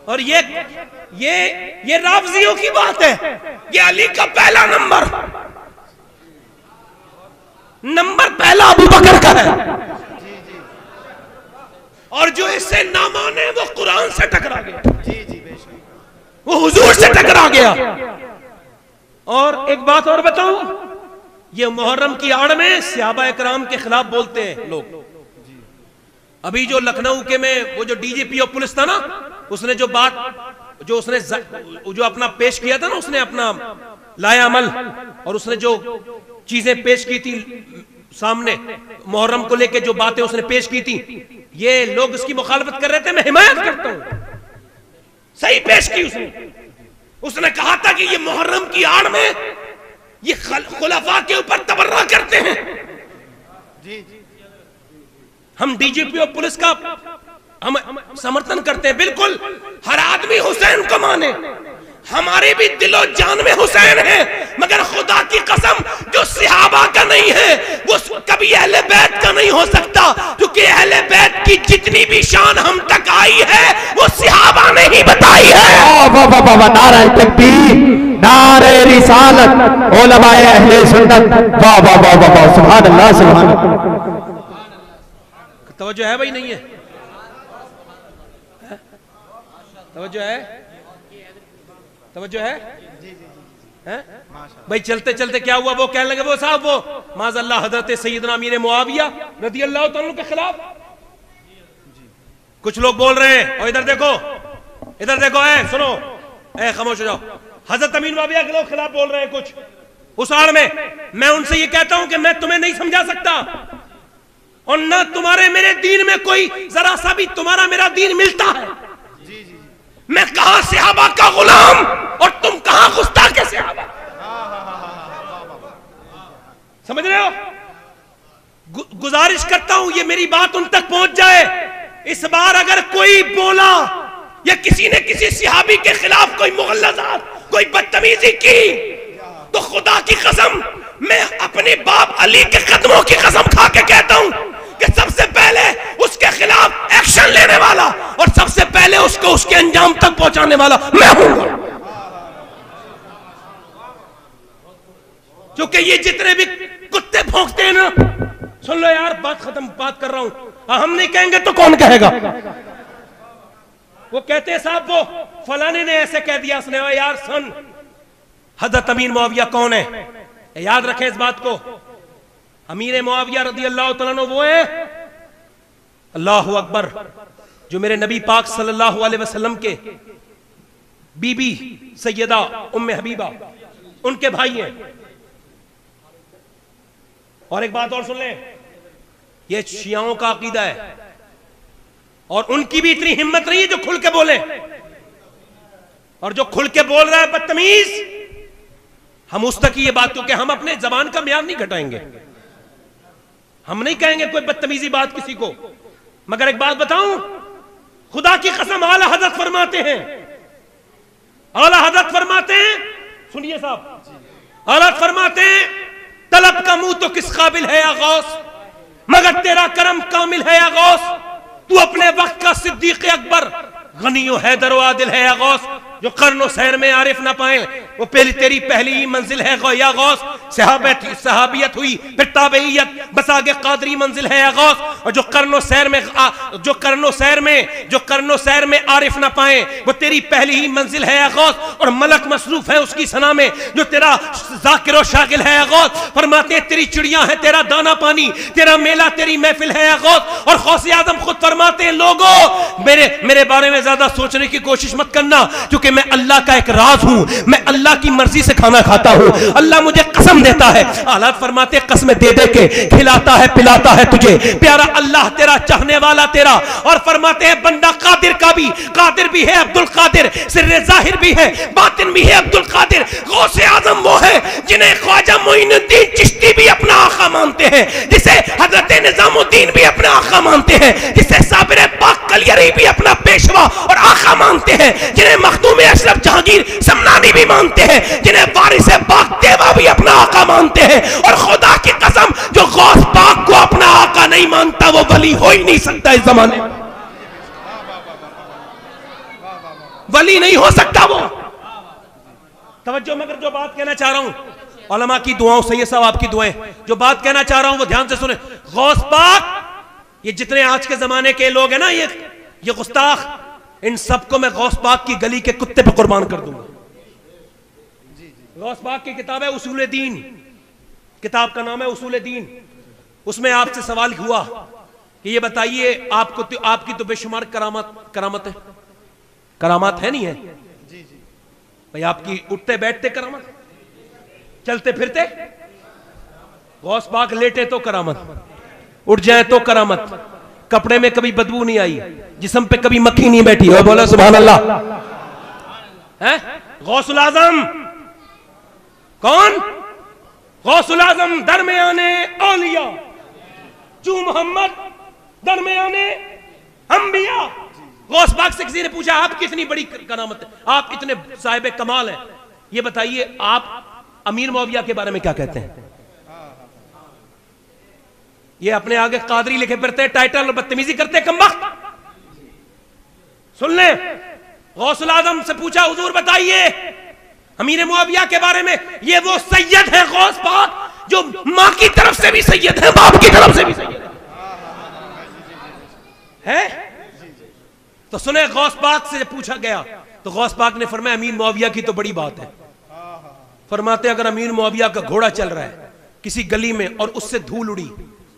और ये राफजियों की बात है। ये अली का पहला नंबर पहला अबू बकर का है। और जो इससे ना माने वो कुरान से टकरा गया, वो हुजूर से टकरा गया। और एक बात और बताऊं, ये मुहर्रम की आड़ में सहाबा इकराम के खिलाफ बोलते हैं लोग। अभी जो लखनऊ के में वो जो डीजीपी ऑफ पुलिस था ना, उसने जो बात जो अपना पेश किया था ना, उसने अपना लाया अमल, और उसने जो चीजें पेश की थी सामने मुहर्रम को लेके, जो बातें उसने पेश की थी, ये लोग इसकी मुखालफत कर रहे थे। मैं हिमायत करता हूं, सही पेश की उसने कहा था कि ये मुहर्रम की आड़ में ये खुलफा के ऊपर तबर्रा करते हैं। हम डीजीपी और पुलिस का हम समर्थन करते हैं, बिल्कुल हर आदमी हुसैन को माने, हमारे भी दिलो जान में हुसैन है, मगर खुदा की कसम जो सहाबा का नहीं है वो कभी अहले बैत का नहीं हो सकता, क्योंकि अहले बैत की जितनी भी शान हम तक आई है वो सहाबा ने ही बताई है। नारे तकबीर, नारे रिसालत, उलमाए अहले सुन्नत, वाह वाह वाह वाह, सुभान अल्लाह सुभान अल्लाह। तवज्जो है भाई? नहीं है तवज्जो है? तवज्जो है? भाई चलते चलते क्या हुआ, वो कहने लगे वो साहब वो माज़अल्लाह हजरत सैयदना अमीर मुआविया रज़ी अल्लाह तआला के खिलाफ कुछ लोग बोल रहे हैं। और इधर देखो सुनो, खामोश हो जाओ। हजरत अमीर मुआविया के लोग खिलाफ बोल रहे हैं कुछ उस आड़ में। मैं उनसे ये कहता हूं कि मैं तुम्हें नहीं समझा सकता, और ना तुम्हारे मेरे दीन में कोई जरा सा भी तुम्हारा मेरा दीन मिलता है। मैं कहां सहाबा का गुलाम और तुम कहां गुस्ताख के सहाबा। समझ रहे हो? गुजारिश करता हूं ये मेरी बात उन तक पहुंच जाए। इस बार अगर कोई बोला या किसी ने किसी सहाबी के खिलाफ कोई मुगल्लज़ात, कोई बदतमीजी की, तो खुदा की कसम मैं अपने बाप अली के कदमों की कसम खा के कहता हूं कि सबसे पहले उसके खिलाफ एक्शन लेने वाला और सबसे पहले उसको उसके अंजाम तक पहुंचाने वाला मैं हूं। क्योंकि ये जितने भी कुत्ते भौंकते हैं ना, सुन लो यार, बात खत्म, बात कर रहा हूं। हम नहीं कहेंगे तो कौन कहेगा? वो कहते हैं साहब वो फलाने ने ऐसे कह दिया, उसने यार सुन, हजरत अमीर मुआविया कौन है? याद रखें इस बात को, अमीर मुआविया रज़ी अल्लाह तआला अन्हु वो है, अल्लाहु अकबर, जो मेरे नबी पाक सल्लल्लाहु अलैहि वसल्लम के बीबी सैयदा उम्मे हबीबा उनके भाई हैं। और एक बात और सुन लें, ये शियाओं का अकीदा है, और उनकी भी इतनी हिम्मत नहीं है जो खुल के बोले। और जो खुल के बोल रहा है बदतमीज, हम उस तक ये बात, क्योंकि हम अपने जबान का म्यार नहीं घटाएंगे, हम नहीं कहेंगे कोई बदतमीजी बात किसी को। मगर एक बात बताऊं, खुदा की कसम आला हजरत फरमाते हैं, आला हजरत फरमाते हैं, सुनिए साहब, आला फरमाते हैं, तलब का मुंह तो किस काबिल है या गौस, मगर तेरा करम कामिल है या गौस। तू अपने वक्त का सिद्दीक अकबर, गनियो हैदर आदिल है या गौस। जो कर्नो सैर में आरिफ ना पाए वो तेरी पहली ही मंजिल है या गौस। सहाबियत हुई फिर ताबईयत, बस आगे कादरी मंजिल है या गौस। और जो कर्नो सैर में आरिफ ना पाए वो तेरी पहली ही मंजिल है या गौस। और मलक मसरूफ है उसकी सना में जो तेरा जाकिर और शागिल है या गौस। फरमाते तेरी चिड़ियां है, तेरा दाना पानी, तेरा मेला, तेरी महफिल है या गौस। और गौसे आजम खुद फरमाते हैं, लोगों मेरे बारे में ज्यादा सोचने की कोशिश मत करना, क्योंकि मैं अल्लाह का एक राज हूं, मैं अल्लाह की मर्जी से खाना खाता हूं, अल्लाह मुझे कसम देता है। हालात फरमाते कसमें दे दे के खिलाता है पिलाता है तुझे, प्यारा अल्लाह तेरा, चाहने वाला तेरा। और फरमाते हैं बंदा कादिर का भी, कादिर भी है अब्दुल कादिर, सिर्रे जाहिर भी है बातिन भी है अब्दुल कादिर। गौसे आजम वो है जिन्हें ख्वाजा मोइनुद्दीन चिश्ती भी अपना आका मानते हैं, जिसे हजरत निजामुद्दीन भी अपना आका मानते हैं, जिसे साबिर पाक कलियरी भी अपना पेशवा और आका मानते हैं, जिन्हें मखदूम अशरफ जहांगीर समनानी भी मानते हैं, जिन्हें वारिस पाक देवा भी अपना आका मानते हैं। और खुदा की कसम जो गौस पाक को अपना आका नहीं मानता वो वली हो ही नहीं सकता इस जमाने में। वली नहीं हो सकता वो। तवज्जो, मगर जो बात कहना चाह रहा हूं, उलमा की दुआओं, सैयद साहब आपकी दुआएं, जो बात कहना चाह रहा हूं वो ध्यान से सुने। गौस पाक, ये जितने आज के जमाने के लोग हैं ना, ये गुस्ताख, इन सबको मैं गौस पाक की गली के कुत्ते पे कुर्बान कर दूंगा। गौस पाक की किताब है उसूल दीन, किताब का नाम है उसूल दीन। उसमें आपसे सवाल हुआ कि ये बताइए आपकी तो बेशुमार करामत है, करामात है नहीं है भाई? आपकी उठते बैठते करामत, चलते फिरते, गौस पाक लेटे तो करामत, उठ जाए तो करामत, कपड़े में कभी बदबू नहीं आई, जिस्म पे कभी मक्खी नहीं बैठी। और बोला सुभान अल्लाह। है गौसुल आजम कौन? गौसुल आजम दरमियाने औलिया, चू मोहम्मद दरमियाने अंबिया। गौस पाक से किसी ने पूछा आप कितनी बड़ी करामत है, आप इतने साहिब कमाल हैं, ये बताइए आप अमीर मुआविया के बारे में क्या कहते हैं? ये अपने आगे कादरी लिखे फिरते हैं, टाइटल और बदतमीजी करते हैं, कमबख्त। सुन ले, गौसुल आजम से पूछा हुजूर बताइए अमीर मुआविया के बारे में, ये वो सैयद है गौस पाक जो मां की तरफ से भी सैयद है, बाप की तरफ से भी सैयद है? तो सुने, गौस पाक से पूछा गया तो गौस पाक ने फरमाया अमीर मुआविया की तो बड़ी बात है। फरमाते अगर अमीर मुआविया का घोड़ा चल रहा है किसी गली में और उससे धूल उड़ी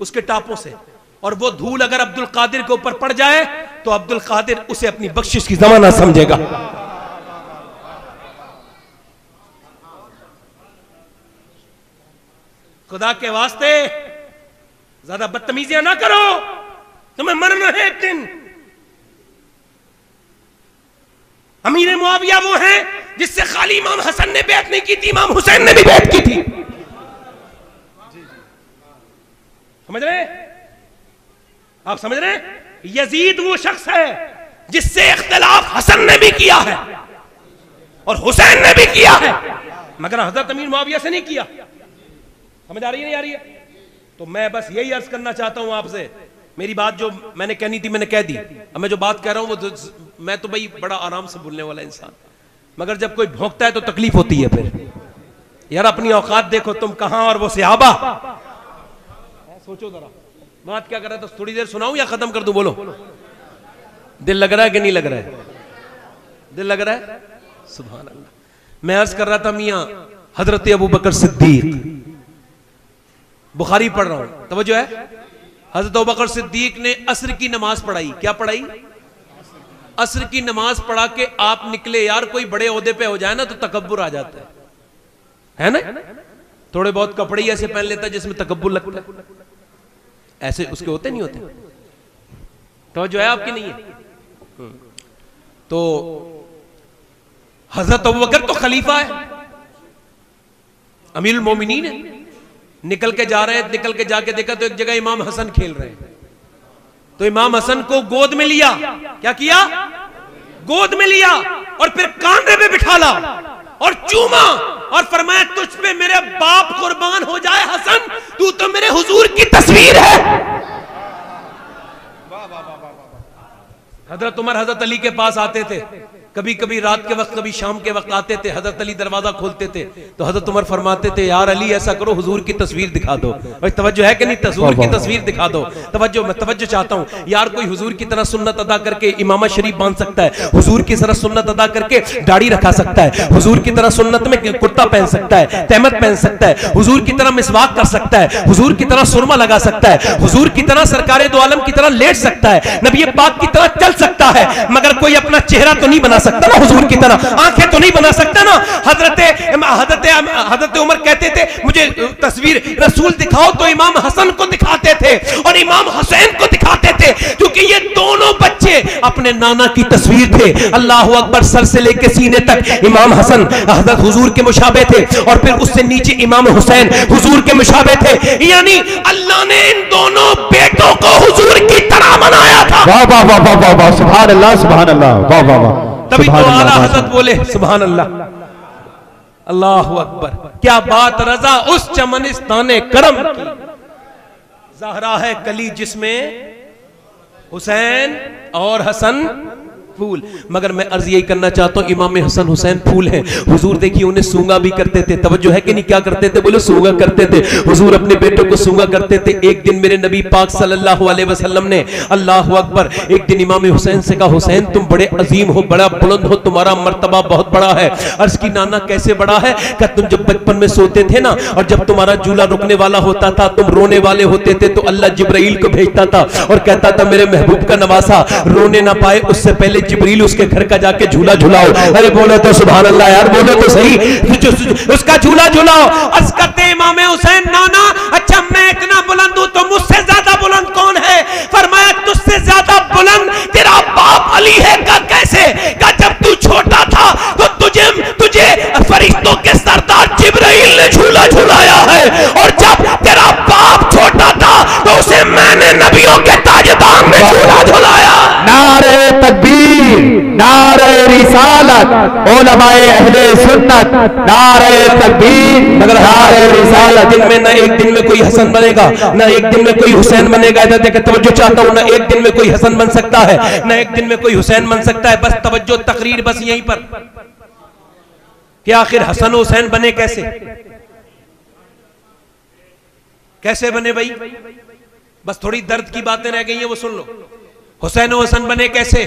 उसके टापों से, और वो धूल अगर अब्दुल कादिर के ऊपर पड़ जाए तो अब्दुल कादिर उसे अपनी बख्शिश की जमाना समझेगा। खुदा के वास्ते ज्यादा बदतमीजियां ना करो, तुम्हें मरना है एक दिन। अमीर मुआविया वो है जिससे खाली इमाम हसन ने बैत नहीं की थी, इमाम हुसैन ने भी बैत की थी। समझ रहे? आप समझ रहे? यजीद वो शख्स है जिससे इख्तिलाफ हसन ने भी किया है और हुसैन ने भी किया है, मगर हजरत अमीर मुआविया से नहीं किया। समझ आ रही है नहीं आ रही है? तो मैं बस यही अर्ज करना चाहता हूं आपसे, मेरी बात जो मैंने कहनी थी मैंने कह दी। अब मैं जो बात कह रहा हूं वो मैं तो भाई बड़ा आराम से बोलने वाला इंसान, मगर जब कोई भौंकता है तो तकलीफ होती है। फिर यार अपनी औकात देखो, तुम कहां और वो सहाबा। सोचो जरा, बात क्या कर रहा था? थोड़ी देर सुनाऊं या खत्म कर दूं? बोलो, दिल लग रहा है कि नहीं लग रहा है? दिल लग रहा है? सुभान अल्लाह। मैं अर्ज कर रहा था मियां हजरत अबू बकर सिद्दीक, बुखारी पढ़ रहा हूं, तवज्जो है। हजरत अबू बकर सिद्दीक ने असर की नमाज पढ़ाई। क्या पढ़ाई? असर की नमाज पढ़ा के आप निकले। यार कोई बड़े ओहदे पे हो जाए ना तो तकब्बुर आ जाता है ना? थोड़े बहुत कपड़े ही ऐसे पहन लेता है जिसमें तकब्बुर लगता है, ऐसे उसके होते नहीं होते? तो जो है आपकी नहीं है। तो हजरत अबू बकर तो खलीफा है, अमीरुल मोमिनीन है। निकल के जा रहे हैं, निकल के जाके देखा तो एक जगह इमाम हसन खेल रहे हैं, तो इमाम हसन को गोद में लिया। क्या किया? गोद में लिया और फिर कांधे पे बिठाला और चूमा और फरमाया तुझ पे मेरे बाप कुर्बान हो जाए हसन, तू तो मेरे हुजूर की तस्वीर है। हजरत उमर हजरत अली के पास आते थे, कभी कभी रात के वक्त कभी शाम के वक्त आते थे। हजरत अली दरवाजा खोलते थे तो हजरत उमर फरमाते थे यार अली ऐसा करो हुजूर की तस्वीर दिखा दो। भाई तवज्जो है कि नहीं? हुजूर की तस्वीर दिखा दो। तवज्जो, मैं तवज्जो चाहता हूं यार, कोई हुजूर की तरह सुन्नत अदा करके इमामा शरीफ बांध सकता है, हुजूर की तरह सुन्नत अदा करके दाढ़ी रखा सकता है, हुजूर की तरह सुन्नत में कुर्ता पहन सकता है, तहमत पहन सकता है, हुजूर की तरह मिसवाक कर सकता है, हुजूर की तरह सुरमा लगा सकता है, हुजूर की तरह सरकारे दो आलम की तरह लेट सकता है, नबी पाक की तरह चल सकता है, मगर कोई अपना चेहरा तो नहीं बना सकता ना हुजूर की तरह, आंखें तो नहीं बना सकता ना। हजरत उमर कहते थे मुझे तस्वीर रसूल दिखाओ, तो इमाम हसन को दिखाते थे और इमाम हुसैन को दिखाते थे, क्योंकि ये दोनों बच्चे अपने नाना की तस्वीर थे। अल्लाह अकबर, सर से लेकर सीने तक इमाम हसन हजरत हुजूर के मुशाबे थे और फिर उससे नीचे इमाम हुसैन हुजूर के मुशाबे थे। यानी अल्लाह ने इन दोनों बेटों को हुजूर की तरह बनाया था। वाह वाह वाह वाह वाह, सुभान अल्लाह, सुभान अल्लाह, वाह वाह वाह। तभी तो आला हज़रत बोले सुभान अल्लाह, अल्लाहु अकबर। क्या बात रजा उस चमनिस्ताने करम की, ज़हरा है कली जिसमें हुसैन और हसन फूल। मगर मैं अर्ज यही करना चाहता हूँ, इमाम हसन हुसैन फूल हैं। हुजूर देखिए उन्हें सूंगा भी करते थे। तवज्जो है कि नहीं? क्या करते थे? बोलो सूंगा करते थे। हुजूर अपने बेटों को सूंगा करते थे। एक दिन मेरे नबी पाक सल्लल्लाहु अलैहि वसल्लम ने, अल्लाह अकबर, एक दिन इमाम हुसैन से कहा, हुसैन तुम बड़े अजीम हो, बड़ा बुलंद हो, तुम्हारा मर्तबा बहुत बड़ा है। अर्ज की नाना कैसे बड़ा है? क्या तुम जब बचपन में सोते थे ना, और जब तुम्हारा झूला रुकने वाला होता था, तुम रोने वाले होते थे, तो अल्लाह जिब्राइल को भेजता था और कहता था मेरे महबूब का नवासा रोने ना पाए उससे पहले जिब्रील उसके घर का जाके झूला झुलाओ। अरे बोलो तो सुभान अल्लाह यार, बोलो तो सही, उसका झूला झुलाओ। अर्ज करते इमाम हुसैन, नाना अच्छा मैं इतना बुलंद हूं तो मुझसे ज्यादा बुलंद कौन है? फरमाया तुझसे ज्यादा बुलंद तेरा बाप अली है। का कैसे? का जब तू छोटा था तो तुझे फरिश्तों के सरदार जिब्राइल ने झूला झुलाया है, और जब तेरा बाप छोटा था तो उसे मैंने नबियों के ताजदार में झूला झुलाया। नारे तकबीर, नारे रिसालत, उलमाए अहले सुन्नत, नारे तकबीर, मगर नारे रिसालत। दिन में ना एक दिन में कोई हसन बनेगा, ना एक दिन में कोई हुसैन बनेगा। इधर देख तवज्जो चाहता हूं, ना एक दिन में कोई हसन बन सकता है, ना एक दिन में कोई हुसैन बन सकता है। बस तवज्जो, तकरीर बस यहीं पर कि आखिर हसन हुसैन बने कैसे? कैसे बने भाई? बस थोड़ी दर्द की बातें रह गई हैं, वो सुन लो। हुसैन हसन बने कैसे?